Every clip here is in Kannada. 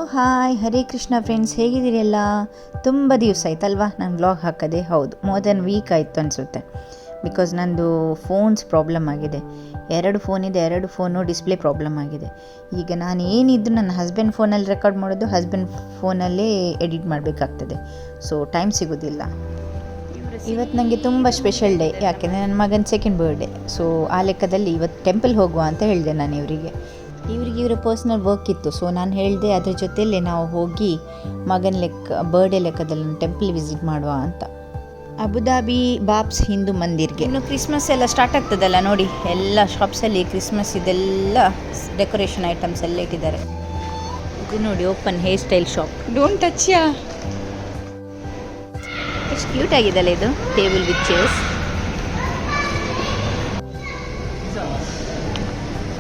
ಹಾಯ್ ಹರೇ ಕೃಷ್ಣ ಫ್ರೆಂಡ್ಸ್, ಹೇಗಿದ್ದೀರಿ ಎಲ್ಲ? ತುಂಬ ದಿವಸ ಆಯ್ತಲ್ವಾ ನಾನು ವ್ಲಾಗ್ ಹಾಕದೆ. ಹೌದು, ಮೋರ್ ದೆನ್ ವೀಕ್ ಆಯಿತು ಅನಿಸುತ್ತೆ. ಬಿಕಾಸ್ ನಂದು ಫೋನ್ಸ್ ಪ್ರಾಬ್ಲಮ್ ಆಗಿದೆ. 2 ಫೋನ್ ಇದೆ, 2 ಫೋನು ಡಿಸ್ಪ್ಲೇ ಪ್ರಾಬ್ಲಮ್ ಆಗಿದೆ. ಈಗ ನಾನು ಏನಿದ್ದು ನನ್ನ ಹಸ್ಬೆಂಡ್ ಫೋನಲ್ಲಿ ರೆಕಾರ್ಡ್ ಮಾಡೋದು, ಹಸ್ಬೆಂಡ್ ಫೋನಲ್ಲೇ ಎಡಿಟ್ ಮಾಡಬೇಕಾಗ್ತದೆ. ಸೊ ಟೈಮ್ ಸಿಗೋದಿಲ್ಲ. ಇವತ್ತು ನನಗೆ ತುಂಬ ಸ್ಪೆಷಲ್ ಡೇ, ಯಾಕೆಂದರೆ ನನ್ನ ಮಗನ ಸೆಕೆಂಡ್ ಬರ್ಡೇ. ಸೊ ಆ ಲೆಕ್ಕದಲ್ಲಿ ಇವತ್ತು ಟೆಂಪಲ್ ಹೋಗುವ ಅಂತ ಹೇಳಿದೆ ನಾನು ಇವರಿಗೆ ಇವರ ಪರ್ಸ್ನಲ್ ವರ್ಕ್ ಇತ್ತು. ಸೊ ನಾನು ಹೇಳಿದೆ ಅದ್ರ ಜೊತೆಯಲ್ಲೇ ನಾವು ಹೋಗಿ ಮಗನ ಬರ್ಡೇ ಲೆಕ್ಕದಲ್ಲಿ ಟೆಂಪಲ್ ವಿಸಿಟ್ ಮಾಡುವ ಅಂತ. ಅಬುದಾಬಿ ಬಾಬ್ಸ್ ಹಿಂದೂ ಮಂದಿರ್ಗೆ ಇನ್ನು ಕ್ರಿಸ್ಮಸ್ ಎಲ್ಲ ಸ್ಟಾರ್ಟ್ ಆಗ್ತದಲ್ಲ ನೋಡಿ, ಎಲ್ಲ ಶಾಪ್ಸಲ್ಲಿ ಕ್ರಿಸ್ಮಸ್ ಇದೆಲ್ಲ ಡೆಕೋರೇಷನ್ ಐಟಮ್ಸ್ ಎಲ್ಲ ಇಟ್ಟಿದ್ದಾರೆ. ಇದು ನೋಡಿ open hair style shop. Don't touch ಯಾ. ಎಷ್ಟು ಕ್ಯೂಟ್ ಆಗಿದೆಲ್ಲ ಇದು, ಟೇಬಲ್ ವಿತ್ ಚೇರ್ಸ್.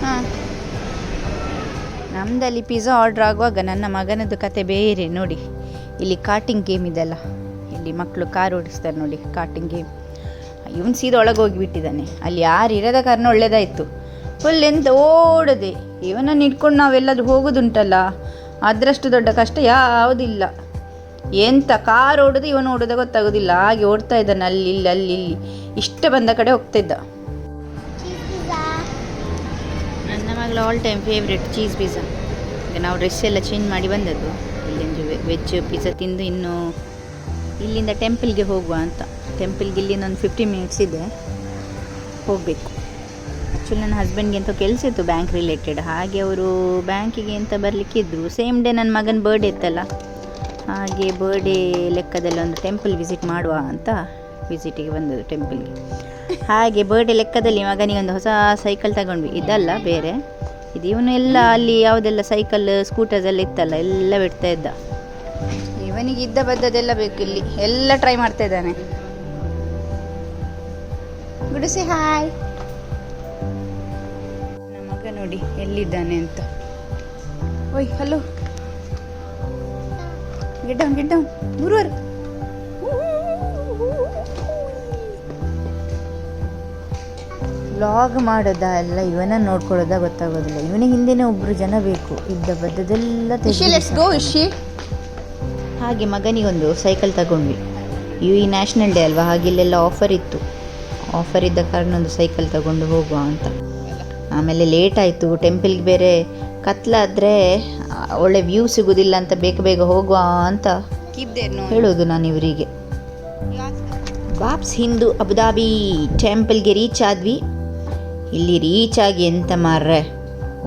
ಹಾಂ, ನಮ್ಮದಲ್ಲಿ ಪಿಜ್ಜಾ ಆರ್ಡ್ರ್ ಆಗುವಾಗ ನನ್ನ ಮಗನದ್ದು ಕತೆ ಬೇರೆ ನೋಡಿ. ಇಲ್ಲಿ ಕಾರ್ಟಿಂಗ್ ಗೇಮ್ ಇದೆಲ್ಲ, ಇಲ್ಲಿ ಮಕ್ಕಳು ಕಾರ್ ಓಡಿಸ್ತಾರೆ ನೋಡಿ, ಕಾರ್ಟಿಂಗ್ ಗೇಮ್. ಇವನು ಸೀದಾ ಒಳಗೆ ಹೋಗಿಬಿಟ್ಟಿದ್ದಾನೆ. ಅಲ್ಲಿ ಯಾರು ಇರೋದ ಕಾರಣ ಒಳ್ಳೇದಾಯಿತು. ಫುಲ್ ಎಂತ ಓಡದೆ, ಇವನನ್ನು ಇಟ್ಕೊಂಡು ನಾವೆಲ್ಲಾದ್ರೂ ಹೋಗೋದುಂಟಲ್ಲ, ಅದರಷ್ಟು ದೊಡ್ಡ ಕಷ್ಟ ಯಾವುದಿಲ್ಲ. ಎಂತ ಕಾರ್ ಓಡೋದು ಇವನು ಓಡೋದ ಗೊತ್ತಾಗೋದಿಲ್ಲ, ಹಾಗೆ ಓಡ್ತಾ ಇದ್ದಾನೆ ಅಲ್ಲಿ ಇಲ್ಲಿ ಅಲ್ಲಿ ಇಲ್ಲಿ, ಇಷ್ಟ ಬಂದ ಕಡೆ ಹೋಗ್ತಾ ಇದ್ದ. ನನ್ನ ಮಗಳ all time favourite cheese pizza. ಈಗ ನಾವು ಡ್ರೆಸ್ ಎಲ್ಲ ಚೇಂಜ್ ಮಾಡಿ ಬಂದದ್ದು, ಇಲ್ಲಿಂದ ವೆಜ್ ಪಿಜ್ಜಾ ತಿಂದು ಇನ್ನು ಇಲ್ಲಿಂದ ಟೆಂಪಲ್ಗೆ ಹೋಗುವ ಅಂತ. ಟೆಂಪಲ್ಗೆ ಇಲ್ಲಿಂದ ಒಂದು 15 ಮಿನಿಟ್ಸ್ ಇದೆ, ಹೋಗಬೇಕು. ಆ್ಯಕ್ಚುಲಿ ನನ್ನ ಹಸ್ಬೆಂಡ್ಗೆ ಅಂತ ಕೆಲಸ ಇತ್ತು ಬ್ಯಾಂಕ್ ರಿಲೇಟೆಡ್, ಹಾಗೆ ಅವರು ಬ್ಯಾಂಕಿಗೆ ಅಂತ ಬರಲಿಕ್ಕಿದ್ರು. ಸೇಮ್ ಡೇ ನನ್ನ ಮಗನ ಬರ್ಡೇ ಇತ್ತಲ್ಲ, ಹಾಗೆ ಬರ್ಡೇ ಲೆಕ್ಕದಲ್ಲಿ ಒಂದು ಟೆಂಪಲ್ ವಿಸಿಟ್ ಮಾಡುವ ಅಂತ ವಿಸಿಟಿಗೆ ಬಂದದ್ದು ಟೆಂಪಲ್ಗೆ. ಹಾಗೆ ಬರ್ಡೇ ಲೆಕ್ಕದಲ್ಲಿ ಮಗನಿಗೊಂದು ಹೊಸ ಸೈಕಲ್ ತಗೊಂಡ್ವಿ. ಇದಲ್ಲ ಬೇರೆ, ಇದು ಇವನು ಎಲ್ಲ ಅಲ್ಲಿ ಯಾವುದೆಲ್ಲ ಸೈಕಲ್ ಸ್ಕೂಟರ್ಸ್ ಎಲ್ಲ ಇತ್ತಲ್ಲ ಎಲ್ಲ ಬಿಡ್ತಾ ಇದ್ದ. ಇವನಿಗೆ ಇದ್ದ ಬದ್ದದೆಲ್ಲ ಬೇಕು, ಇಲ್ಲಿ ಎಲ್ಲ ಟ್ರೈ ಮಾಡ್ತಾ ಇದ್ದಾನೆ. ಗುಡಿಸಿ ಹಾಯ್. ನಮ್ಮ ಮಗ ನೋಡಿ ಎಲ್ಲಿದ್ದಾನೆ ಅಂತ. ಓಯ್ ಹಲೋ, ಗಿಡ್ಡ ಗುರುವರ್. ವ್ಲಾಗ್ ಮಾಡೋದ ಎಲ್ಲ ಇವನ ನೋಡ್ಕೊಳ್ಳೋದ ಗೊತ್ತಾಗೋದಿಲ್ಲ. ಇವನ ಹಿಂದೆನೇ ಒಬ್ರು ಜನ ಬೇಕು, ಇದ್ದ ಬದ್ದದೆಲ್ಲ ಹಾಗೆ ಮಗನಿಗೊಂದು ಸೈಕಲ್ ತಗೊಂಡ್ವಿ. ಈ ನ್ಯಾಷನಲ್ ಡೇ ಅಲ್ವಾ, ಹಾಗೆ ಇಲ್ಲೆಲ್ಲ ಆಫರ್ ಇತ್ತು. ಆಫರ್ ಇದ್ದ ಕಾರಣ ಒಂದು ಸೈಕಲ್ ತಗೊಂಡು ಹೋಗುವ ಅಂತ. ಆಮೇಲೆ ಲೇಟ್ ಆಯಿತು, ಟೆಂಪಲ್ಗೆ ಬೇರೆ ಕತ್ಲಾದರೆ ಒಳ್ಳೆ ವ್ಯೂ ಸಿಗೋದಿಲ್ಲ ಅಂತ ಬೇಗ ಹೋಗುವ ಅಂತ ಹೇಳೋದು ನಾನು ಇವರಿಗೆ. ಬಾಬ್ಸ್ ಹಿಂದೂ ಅಬುದಾಬಿ ಟೆಂಪಲ್ಗೆ ರೀಚ್ ಆದ್ವಿ. ಇಲ್ಲಿ ರೀಚ್ ಆಗಿ ಎಂತ ಮಾರ್ರೆ,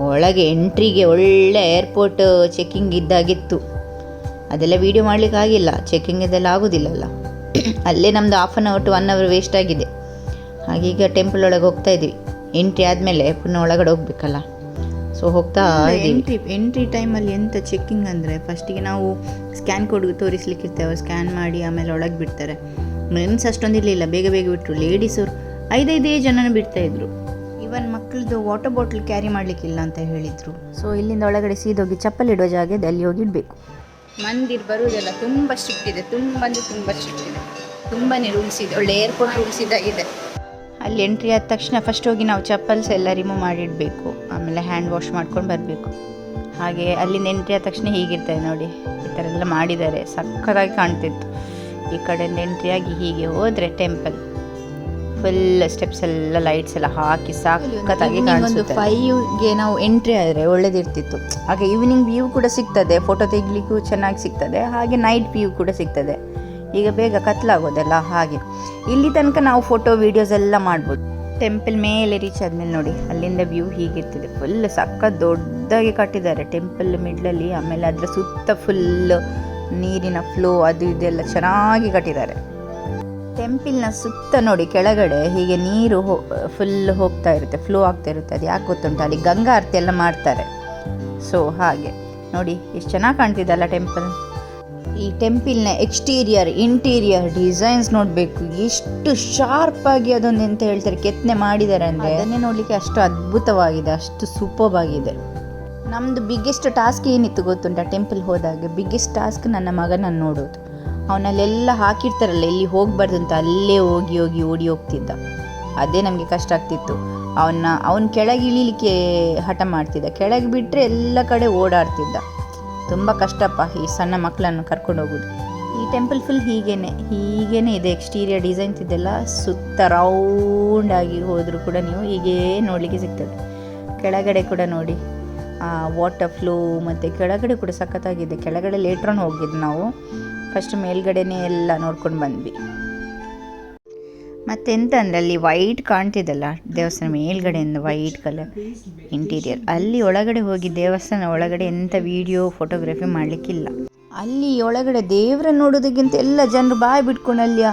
ಒಳಗೆ ಎಂಟ್ರಿಗೆ ಒಳ್ಳೆ ಏರ್ಪೋರ್ಟ್ ಚೆಕ್ಕಿಂಗ್ ಇದ್ದಾಗಿತ್ತು. ಅದೆಲ್ಲ ವೀಡಿಯೋ ಮಾಡಲಿಕ್ಕೆ ಆಗಿಲ್ಲ, ಚೆಕ್ಕಿಂಗ್ ಇದೆಲ್ಲ ಆಗೋದಿಲ್ಲಲ್ಲ. ಅಲ್ಲೇ ನಮ್ಮದು 1/2 hour to 1 hour ವೇಸ್ಟ್ ಆಗಿದೆ. ಹಾಗೀಗ ಟೆಂಪಲ್ ಒಳಗೆ ಹೋಗ್ತಾ ಇದ್ವಿ. ಎಂಟ್ರಿ ಆದಮೇಲೆ ಪುನಃ ಒಳಗಡೆ ಹೋಗ್ಬೇಕಲ್ಲ, ಸೊ ಹೋಗ್ತಾ ಎಂಟ್ರಿ ಟೈಮಲ್ಲಿ ಎಂಥ ಚೆಕ್ಕಿಂಗ್ ಅಂದರೆ, ಫಸ್ಟಿಗೆ ನಾವು ಸ್ಕ್ಯಾನ್ ಕೋಡ್ ತೋರಿಸ್ಲಿಕ್ಕಿರ್ತೇವೆ, ಸ್ಕ್ಯಾನ್ ಮಾಡಿ ಆಮೇಲೆ ಒಳಗೆ ಬಿಡ್ತಾರೆ. ಮೆನ್ಸ್ ಅಷ್ಟೊಂದು ಇರಲಿಲ್ಲ, ಬೇಗ ಬಿಟ್ಟರು. ಲೇಡೀಸವ್ರು 5 ಜನನ ಬಿಡ್ತಾಯಿದ್ರು. ಇವನ್ ಮಕ್ಕಳದು ವಾಟರ್ ಬಾಟಲ್ ಕ್ಯಾರಿ ಮಾಡಲಿಕ್ಕಿಲ್ಲ ಅಂತ ಹೇಳಿದರು. ಸೊ ಇಲ್ಲಿಂದ ಒಳಗಡೆ ಸೀದೋಗಿ ಚಪ್ಪಲಿ ಇಡೋ ಜಾಗದ ಅಲ್ಲಿ ಹೋಗಿ ಇಡಬೇಕು. ಮಂದಿರ್ ಬರುವುದೆಲ್ಲ ತುಂಬ ಸ್ಟ್ರಿಕ್ಟ್ ಇದೆ, ತುಂಬ ಸ್ಟ್ರಿಕ್ಟ್ ಇದೆ. ತುಂಬಾ ರೂಲ್ಸ್ ಇದೆ, ಒಳ್ಳೆ ಏರ್ಪೋರ್ಟ್ ರೂಲ್ಸ್ ಇದಾಗಿದೆ. ಅಲ್ಲಿ ಎಂಟ್ರಿ ಆದ ತಕ್ಷಣ ಫಸ್ಟ್ ಹೋಗಿ ನಾವು ಚಪ್ಪಲ್ಸ್ ಎಲ್ಲ ರಿಮೂವ್ ಮಾಡಿಡಬೇಕು, ಆಮೇಲೆ ಹ್ಯಾಂಡ್ ವಾಶ್ ಮಾಡ್ಕೊಂಡು ಬರಬೇಕು. ಹಾಗೆ ಅಲ್ಲಿಂದ ಎಂಟ್ರಿ ಆದ ತಕ್ಷಣ ಹೀಗಿರ್ತದೆ ನೋಡಿ, ಈ ಥರ ಎಲ್ಲ ಮಾಡಿದ್ದಾರೆ, ಸಕ್ಕತ್ತಾಗಿ ಕಾಣ್ತಿತ್ತು. ಈ ಕಡೆಯಿಂದ ಎಂಟ್ರಿ ಆಗಿ ಹೀಗೆ ಹೋದರೆ ಟೆಂಪಲ್ ಫುಲ್ ಸ್ಟೆಪ್ಸ್ ಎಲ್ಲ ಲೈಟ್ಸ್ ಎಲ್ಲ ಹಾಕಿ ಸಕ್ಕತ್ತಾಗಿ ಕಾಣಿಸುತ್ತೆ. 5ಗೆ ನಾವು ಎಂಟ್ರಿ ಆದರೆ ಒಳ್ಳೇದಿರ್ತಿತ್ತು. ಹಾಗೆ ಈವ್ನಿಂಗ್ ವ್ಯೂ ಕೂಡ ಸಿಗ್ತದೆ, ಫೋಟೋ ತೆಗಿಲಿಕ್ಕೂ ಚೆನ್ನಾಗಿ ಸಿಗ್ತದೆ, ಹಾಗೆ ನೈಟ್ ವ್ಯೂ ಕೂಡ ಸಿಗ್ತದೆ. ಈಗ ಬೇಗ ಕತ್ಲಾಗೋದಲ್ಲ, ಹಾಗೆ ಇಲ್ಲಿ ತನಕ ನಾವು ಫೋಟೋ ವೀಡಿಯೋಸ್ ಎಲ್ಲ ಮಾಡ್ಬೋದು. ಟೆಂಪಲ್ ಮೇಲೆ ರೀಚ್ ಆದಮೇಲೆ ನೋಡಿ ಅಲ್ಲಿಂದ ವ್ಯೂ ಹೀಗಿರ್ತದೆ. ಫುಲ್ ಸಕ್ಕತ್ ದೊಡ್ಡದಾಗಿ ಕಟ್ಟಿದ್ದಾರೆ ಟೆಂಪಲ್ ಮಿಡ್ಲಲ್ಲಿ. ಆಮೇಲೆ ಅದರ ಸುತ್ತ ಫುಲ್ ನೀರಿನ ಫ್ಲೋ ಅದು ಇದೆಲ್ಲ ಚೆನ್ನಾಗಿ ಕಟ್ಟಿದ್ದಾರೆ. ಟೆಂಪಲ್ನ ಸುತ್ತ ನೋಡಿ ಕೆಳಗಡೆ ಹೀಗೆ ನೀರು ಫುಲ್ ಹೋಗ್ತಾ ಇರುತ್ತೆ, ಫ್ಲೋ ಆಗ್ತಾ ಇರುತ್ತೆ. ಅದು ಯಾಕೆ ಗೊತ್ತುಂಟು, ಅಲ್ಲಿ ಗಂಗಾ ಆರತಿ ಎಲ್ಲ ಮಾಡ್ತಾರೆ. ಸೊ ಹಾಗೆ ನೋಡಿ ಎಷ್ಟು ಚೆನ್ನಾಗಿ ಕಾಣ್ತಿದ್ದಲ್ಲ ಟೆಂಪಲ್. ಈ ಟೆಂಪಲ್ನ ಎಕ್ಸ್ಟೀರಿಯರ್ ಇಂಟೀರಿಯರ್ ಡಿಸೈನ್ಸ್ ನೋಡಬೇಕು, ಎಷ್ಟು ಶಾರ್ಪಾಗಿ ಅದೊಂದು ಎಂತ ಹೇಳ್ತಾರೆ ಕೆತ್ತನೆ ಮಾಡಿದ್ದಾರೆ ಅಂದರೆ, ಅದನ್ನೇ ನೋಡಲಿಕ್ಕೆ ಅಷ್ಟು ಅದ್ಭುತವಾಗಿದೆ, ಅಷ್ಟು ಸೂಪರ್ಬ್ ಆಗಿದೆ. ನಮ್ಮದು ಬಿಗ್ಗೆಸ್ಟ್ ಟಾಸ್ಕ್ ಏನಿತ್ತು ಗೊತ್ತುಂಟ, ಟೆಂಪಲ್ ಹೋದಾಗ ಬಿಗ್ಗೆಸ್ಟ್ ಟಾಸ್ಕ್ ನನ್ನ ಮಗನನ್ನು ನೋಡೋದು. ಅವನಲ್ಲೆಲ್ಲ ಹಾಕಿರ್ತಾರಲ್ಲ ಇಲ್ಲಿ ಹೋಗಬಾರ್ದು ಅಂತ, ಅಲ್ಲೇ ಹೋಗಿ ಓಡಿ ಹೋಗ್ತಿದ್ದ. ಅದೇ ನಮಗೆ ಕಷ್ಟ ಆಗ್ತಿತ್ತು. ಅವನ ಕೆಳಗೆ ಇಳಿಲಿಕ್ಕೆ ಹಠ ಮಾಡ್ತಿದ್ದ, ಕೆಳಗೆ ಬಿಟ್ಟರೆ ಎಲ್ಲ ಕಡೆ ಓಡಾಡ್ತಿದ್ದ. ತುಂಬ ಕಷ್ಟಪ್ಪ ಈ ಸಣ್ಣ ಮಕ್ಕಳನ್ನು ಕರ್ಕೊಂಡು ಹೋಗೋದು. ಈ ಟೆಂಪಲ್ ಫುಲ್ ಹೀಗೇನೆ ಇದೆ. ಎಕ್ಸ್ಟೀರಿಯರ್ ಡಿಸೈನ್ಸ್ ಇದೆಲ್ಲ ಸುತ್ತ ರೌಂಡಾಗಿ ಹೋದರೂ ಕೂಡ ನೀವು ಹೀಗೇ ನೋಡಲಿಕ್ಕೆ ಸಿಗ್ತದೆ. ಕೆಳಗಡೆ ಕೂಡ ನೋಡಿ ವಾಟರ್ ಫ್ಲೋ, ಮತ್ತು ಕೆಳಗಡೆ ಕೂಡ ಸಖತ್ತಾಗಿದೆ. ಕೆಳಗಡೆ ಲೇಟ್ರಾನ್ ಹೋಗಿದ್ದು ನಾವು, ಫಸ್ಟ್ ಮೇಲ್ಗಡೆನೇ ಎಲ್ಲ ನೋಡ್ಕೊಂಡು ಬಂದ್ವಿ. ಮತ್ತೆಂತ ಅಂದರೆ ಅಲ್ಲಿ ವೈಟ್ ಕಾಣ್ತಿದ್ದಲ್ಲ ದೇವಸ್ಥಾನ ಮೇಲ್ಗಡೆಯಿಂದ, ವೈಟ್ ಕಲರ್ ಇಂಟೀರಿಯರ್. ಅಲ್ಲಿ ಒಳಗಡೆ ಹೋಗಿ ದೇವಸ್ಥಾನ ಒಳಗಡೆ ಎಂಥ ವೀಡಿಯೋ ಫೋಟೋಗ್ರಫಿ ಮಾಡಲಿಕ್ಕಿಲ್ಲ. ಅಲ್ಲಿ ಒಳಗಡೆ ದೇವರನ್ನು ನೋಡೋದಕ್ಕಿಂತ ಎಲ್ಲ ಜನರು ಬಾಯಿ ಬಿಟ್ಕೊಂಡು ಅಲ್ಲಿ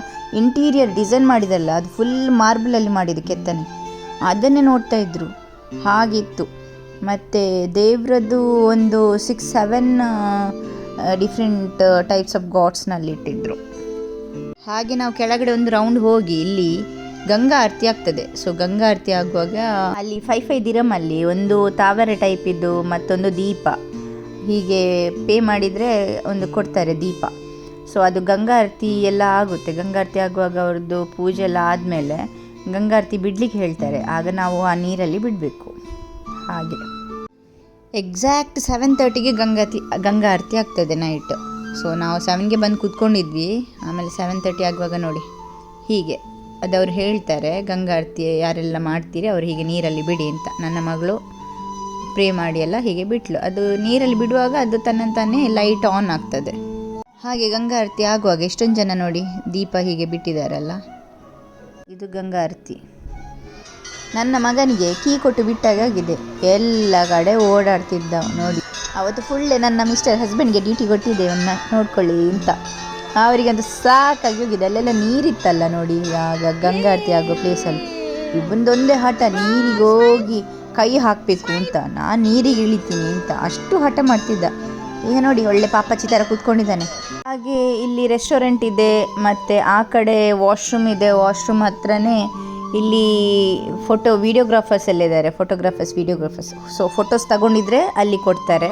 ಇಂಟೀರಿಯರ್ ಡಿಸೈನ್ ಮಾಡಿದಲ್ಲ, ಅದು ಫುಲ್ ಮಾರ್ಬಲಲ್ಲಿ ಮಾಡಿದ್ದು ಕೆತ್ತನೆ, ಅದನ್ನೇ ನೋಡ್ತಾ ಇದ್ರು. ಹಾಗಿತ್ತು. ಮತ್ತು ದೇವರದ್ದು ಒಂದು 6-7 ಡಿಫ್ರೆಂಟ್ ಟೈಪ್ಸ್ ಆಫ್ ಗಾಡ್ಸ್ನಲ್ಲಿ ಇಟ್ಟಿದ್ರು. ಹಾಗೆ ನಾವು ಕೆಳಗಡೆ ಒಂದು ರೌಂಡ್ ಹೋಗಿ ಇಲ್ಲಿ ಗಂಗಾ ಆರತಿ ಆಗ್ತದೆ. ಸೊ ಗಂಗಾ ಆರತಿ ಆಗುವಾಗ ಅಲ್ಲಿ 5 ದಿರಮಲ್ಲಿ ಒಂದು ತಾವರೆ ಟೈಪ್ ಇದ್ದು ಮತ್ತೊಂದು ದೀಪ, ಹೀಗೆ ಪೇ ಮಾಡಿದರೆ ಒಂದು ಕೊಡ್ತಾರೆ ದೀಪ. ಸೊ ಅದು ಗಂಗಾ ಆರತಿ ಎಲ್ಲ ಆಗುತ್ತೆ. ಗಂಗಾ ಆರತಿ ಆಗುವಾಗ ಅವ್ರದ್ದು ಪೂಜೆ ಎಲ್ಲ ಆದಮೇಲೆ ಗಂಗಾ ಆರತಿ ಬಿಡಲಿಕ್ಕೆ ಹೇಳ್ತಾರೆ. ಆಗ ನಾವು ಆ ನೀರಲ್ಲಿ ಬಿಡಬೇಕು. ಹಾಗೆ ಎಕ್ಸಾಕ್ಟ್ 7:30ಗೆ ಗಂಗಾ ಆರತಿ ಆಗ್ತದೆ ನೈಟ್. ಸೊ ನಾವು 7ಗೆ ಬಂದು ಕೂತ್ಕೊಂಡಿದ್ವಿ. ಆಮೇಲೆ 7:30 ಆಗುವಾಗ ನೋಡಿ ಹೀಗೆ ಅದವ್ರು ಹೇಳ್ತಾರೆ, ಗಂಗಾ ಆರತಿ ಯಾರೆಲ್ಲ ಮಾಡ್ತೀರಿ ಅವ್ರು ಹೀಗೆ ನೀರಲ್ಲಿ ಬಿಡಿ ಅಂತ. ನನ್ನ ಮಗಳು ಪ್ರೇ ಮಾಡಿ ಎಲ್ಲ ಹೀಗೆ ಬಿಟ್ಲು. ಅದು ನೀರಲ್ಲಿ ಬಿಡುವಾಗ ಅದು ತನ್ನೇ ಲೈಟ್ ಆನ್ ಆಗ್ತದೆ. ಹಾಗೆ ಗಂಗಾ ಆರತಿ ಆಗುವಾಗ ಎಷ್ಟೊಂದು ಜನ ನೋಡಿ ದೀಪ ಹೀಗೆ ಬಿಟ್ಟಿದ್ದಾರಲ್ಲ, ಇದು ಗಂಗಾ ಆರತಿ. ನನ್ನ ಮಗನಿಗೆ ಕೀ ಕೊಟ್ಟು ಬಿಟ್ಟಾಗಿದೆ, ಎಲ್ಲ ಕಡೆ ಓಡಾಡ್ತಿದ್ದ ನೋಡಿ. ಅವತ್ತು ಫುಲ್ಲೇ ನನ್ನ ಮಿಸ್ಟರ್ ಹಸ್ಬೆಂಡ್ಗೆ ಡ್ಯೂಟಿ ಕೊಟ್ಟಿದ್ದೇವನ್ನ ನೋಡ್ಕೊಳ್ಳಿ ಅಂತ. ಅವರಿಗಂತೂ ಸಾಕಾಗಿ ಹೋಗಿದೆ. ಅಲ್ಲೆಲ್ಲ ನೀರಿತ್ತಲ್ಲ ನೋಡಿ, ಆಗ ಗಂಗಾ ಆರತಿ ಆಗೋ ಪ್ಲೇಸಲ್ಲಿ ಇವೊಂದೊಂದೇ ಹಠ, ನೀರಿಗೆ ಹೋಗಿ ಕೈ ಹಾಕಬೇಕು ಅಂತ, ನಾನು ನೀರಿಗೆ ಇಳಿತೀನಿ ಅಂತ ಅಷ್ಟು ಹಠ ಮಾಡ್ತಿದ್ದ. ಈಗ ನೋಡಿ ಒಳ್ಳೆ ಪಾಪಚ್ಚಿ ಥರ ಕೂತ್ಕೊಂಡಿದ್ದಾನೆ. ಹಾಗೆ ಇಲ್ಲಿ ರೆಸ್ಟೋರೆಂಟ್ ಇದೆ, ಮತ್ತು ಆ ಕಡೆ ವಾಶ್ರೂಮ್ ಇದೆ. ವಾಶ್ರೂಮ್ ಹತ್ರನೇ ಇಲ್ಲಿ ವೀಡಿಯೋಗ್ರಾಫರ್ಸ್ ಎಲ್ಲ ಇದ್ದಾರೆ, ವೀಡಿಯೋಗ್ರಾಫರ್ಸ್. ಸೊ ಫೋಟೋಸ್ ತಗೊಂಡಿದ್ರೆ ಅಲ್ಲಿ ಕೊಡ್ತಾರೆ.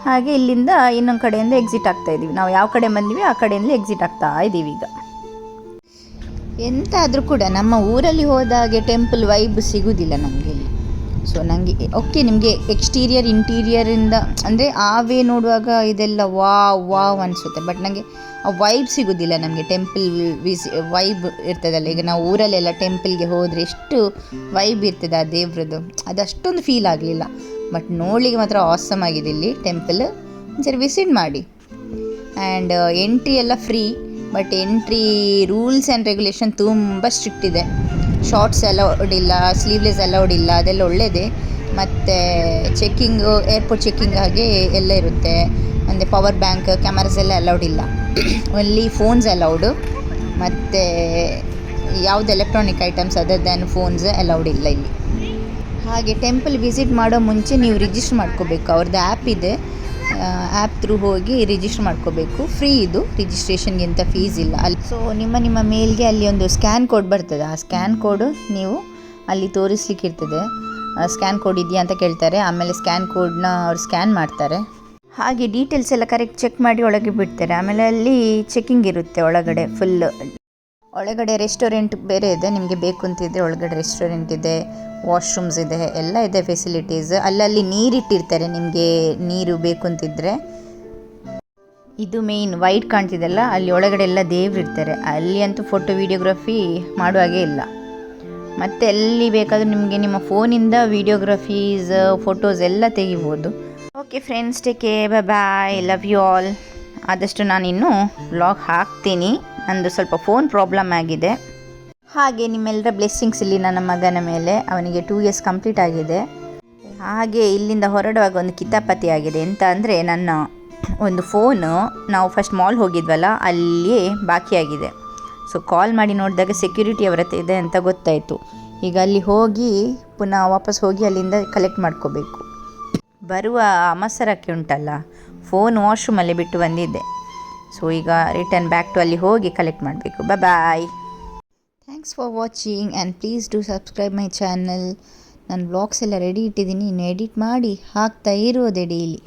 ಹಾಗೆ ಇಲ್ಲಿಂದ ಇನ್ನೊಂದು ಕಡೆಯಿಂದ ಎಕ್ಸಿಟ್ ಆಗ್ತಾ ಇದ್ದೀವಿ. ನಾವು ಯಾವ ಕಡೆ ಬಂದ್ವಿ ಆ ಕಡೆಯಿಂದ ಎಕ್ಸಿಟ್ ಆಗ್ತಾ ಇದ್ದೀವಿ ಈಗ. ಎಂತಾದರೂ ಕೂಡ ನಮ್ಮ ಊರಲ್ಲಿ ಹೋದಾಗೆ ಟೆಂಪಲ್ ವೈಬ್ ಸಿಗೋದಿಲ್ಲ ನಮಗೆ ಇಲ್ಲಿ. ಸೊ ನನಗೆ ಓಕೆ, ನಿಮಗೆ ಎಕ್ಸ್ಟೀರಿಯರ್ ಇಂಟೀರಿಯರಿಂದ ಅಂದರೆ ಆವೇ ನೋಡುವಾಗ ಇದೆಲ್ಲ ವಾವ್ ಅನಿಸುತ್ತೆ. ಬಟ್ ನನಗೆ ಆ ವೈಬ್ ಸಿಗೋದಿಲ್ಲ ನಮಗೆ. ಟೆಂಪಲ್ ವೈಬ್ ಇರ್ತದಲ್ಲ, ಈಗ ನಾವು ಊರಲ್ಲೆಲ್ಲ ಟೆಂಪಲ್ಗೆ ಹೋದರೆ ಎಷ್ಟು ವೈಬ್ ಇರ್ತದೆ ಆ ದೇವ್ರದ್ದು, ಅದು ಅಷ್ಟೊಂದು ಫೀಲ್ ಆಗಲಿಲ್ಲ. ಬಟ್ ನೋಡಲಿಕ್ಕೆ ಮಾತ್ರ ಆಸಮ್ ಆಗಿದೆ ಇಲ್ಲಿ ಟೆಂಪಲ್. ಒಂದ್ಸರಿ ವಿಸಿಟ್ ಮಾಡಿ. ಆ್ಯಂಡ್ ಎಂಟ್ರಿ ಎಲ್ಲ free, but entry rules and regulation ತುಂಬ ಸ್ಟ್ರಿಕ್ಟ್ ಇದೆ. ಶಾರ್ಟ್ಸ್ ಅಲೌಡ್ ಇಲ್ಲ, ಸ್ಲೀವ್ಲೆಸ್ ಅಲೌಡ್ ಇಲ್ಲ, ಅದೆಲ್ಲ ಒಳ್ಳೆಯದೇ. ಮತ್ತು ಚೆಕ್ಕಿಂಗು, ಏರ್ಪೋರ್ಟ್ ಚೆಕ್ಕಿಂಗ್ ಹಾಗೆ ಎಲ್ಲ ಇರುತ್ತೆ. ಅಂದರೆ ಪವರ್ ಬ್ಯಾಂಕ್, ಕ್ಯಾಮರಾಸ್ ಎಲ್ಲ ಅಲೌಡ್ ಇಲ್ಲ. Only phones allowed. ಮತ್ತು ಯಾವುದು electronic items other than phones allowed ಇಲ್ಲ ಇಲ್ಲಿ. ಹಾಗೆ ಟೆಂಪಲ್ ವಿಸಿಟ್ ಮಾಡೋ ಮುಂಚೆ ನೀವು ರಿಜಿಸ್ಟರ್ ಮಾಡ್ಕೋಬೇಕು. ಅವ್ರದ್ದು ಆ್ಯಪ್ ಇದೆ, ಆ್ಯಪ್ ಥ್ರೂ ಹೋಗಿ ರಿಜಿಸ್ಟರ್ ಮಾಡ್ಕೋಬೇಕು. ಫ್ರೀ ಇದು, ರಿಜಿಸ್ಟ್ರೇಷನ್ಗೆ ಎಂಥ ಫೀಸ್ ಇಲ್ಲ ಅಲ್ಲಿ. ಸೊ ನಿಮ್ಮ ಮೇಲ್ಗೆ ಅಲ್ಲಿ ಒಂದು ಸ್ಕ್ಯಾನ್ ಕೋಡ್ ಬರ್ತದೆ. ಆ ಸ್ಕ್ಯಾನ್ ಕೋಡು ನೀವು ಅಲ್ಲಿ ತೋರಿಸ್ಲಿಕ್ಕೆ ಇರ್ತದೆ. ಸ್ಕ್ಯಾನ್ ಕೋಡ್ ಇದೆಯಾ ಅಂತ ಕೇಳ್ತಾರೆ. ಆಮೇಲೆ ಸ್ಕ್ಯಾನ್ ಕೋಡ್ನ ಅವ್ರು ಸ್ಕ್ಯಾನ್ ಮಾಡ್ತಾರೆ. ಹಾಗೆ ಡೀಟೇಲ್ಸ್ ಎಲ್ಲ ಕರೆಕ್ಟ್ ಚೆಕ್ ಮಾಡಿ ಒಳಗೆ ಬಿಡ್ತಾರೆ. ಆಮೇಲೆ ಅಲ್ಲಿ ಚೆಕ್ಕಿಂಗ್ ಇರುತ್ತೆ ಒಳಗಡೆ ಫುಲ್. ಒಳಗಡೆ ರೆಸ್ಟೋರೆಂಟ್ ಬೇರೆ ಇದೆ, ನಿಮಗೆ ಬೇಕು ಅಂತಿದ್ರೆ ಒಳಗಡೆ ರೆಸ್ಟೋರೆಂಟ್ ಇದೆ, ವಾಶ್ರೂಮ್ಸ್ ಇದೆ, ಎಲ್ಲ ಇದೆ ಫೆಸಿಲಿಟೀಸ್. ಅಲ್ಲಲ್ಲಿ ನೀರಿಟ್ಟಿರ್ತಾರೆ ನಿಮಗೆ ನೀರು ಬೇಕು ಅಂತಿದ್ರೆ. ಇದು ಮೇಯ್ನ್ ವೈಟ್ ಕಾಣ್ತಿದೆಲ್ಲ, ಅಲ್ಲಿ ಒಳಗಡೆ ಎಲ್ಲ ದೇವ್ರು ಇರ್ತಾರೆ. ಅಲ್ಲಿ ಅಂತೂ ಫೋಟೋ ವೀಡಿಯೋಗ್ರಫಿ ಮಾಡುವಾಗೇ ಇಲ್ಲ. ಮತ್ತು ಎಲ್ಲಿ ಬೇಕಾದರೂ ನಿಮಗೆ ನಿಮ್ಮ ಫೋನಿಂದ ವೀಡಿಯೋಗ್ರಫೀಸ್ ಫೋಟೋಸ್ ಎಲ್ಲ ತೆಗಿಬೋದು. Okay friends, take care, bye, love you all. ಆದಷ್ಟು ನಾನಿನ್ನು ವ್ಲಾಗ್ ಹಾಕ್ತೀನಿ. ನಂದು ಸ್ವಲ್ಪ ಫೋನ್ ಪ್ರಾಬ್ಲಮ್ ಆಗಿದೆ. ಹಾಗೆ ನಿಮ್ಮೆಲ್ಲರ ಬ್ಲೆಸ್ಸಿಂಗ್ಸ್ ಇಲ್ಲಿ ನನ್ನ ಮಗನ ಮೇಲೆ. ಅವನಿಗೆ 2 years ಕಂಪ್ಲೀಟ್ ಆಗಿದೆ. ಹಾಗೆ ಇಲ್ಲಿಂದ ಹೊರಡುವಾಗ ಒಂದು ಕಿತಾಪತಿ ಆಗಿದೆ. ಎಂತ ಅಂದರೆ ನನ್ನ ಒಂದು ಫೋನು ನಾವು ಫಸ್ಟ್ ಮಾಲ್ ಹೋಗಿದ್ವಲ್ಲ ಅಲ್ಲಿಯೇ ಬಾಕಿಯಾಗಿದೆ. ಸೊ ಕಾಲ್ ಮಾಡಿ ನೋಡಿದಾಗ ಸೆಕ್ಯೂರಿಟಿ ಅವರ ಹತ್ರ ಇದೆ ಅಂತ ಗೊತ್ತಾಯಿತು. ಈಗ ಅಲ್ಲಿ ಹೋಗಿ ಪುನಃ ವಾಪಸ್ ಹೋಗಿ ಅಲ್ಲಿಂದ ಕಲೆಕ್ಟ್ ಮಾಡ್ಕೋಬೇಕು. ಬರುವ ಅಮಸರಕ್ಕೆ ಉಂಟಲ್ಲ, ಫೋನ್ ವಾಶ್ರೂಮಲ್ಲಿ ಬಿಟ್ಟು ಬಂದಿದ್ದೆ. ಸೊ ಈಗ ರಿಟರ್ನ್ ಬ್ಯಾಕ್ ಟು ಅಲ್ಲಿ ಹೋಗಿ ಕಲೆಕ್ಟ್ ಮಾಡಬೇಕು. Bye. Thanks for watching and please do subscribe my channel. ನಾನು ವ್ಲಾಗ್ಸ್ ಎಲ್ಲ ರೆಡಿ ಇಟ್ಟಿದ್ದೀನಿ, ಇನ್ನು ಎಡಿಟ್ ಮಾಡಿ ಹಾಕ್ತಾ ಇರೋದೆ ಡೈಲಿ.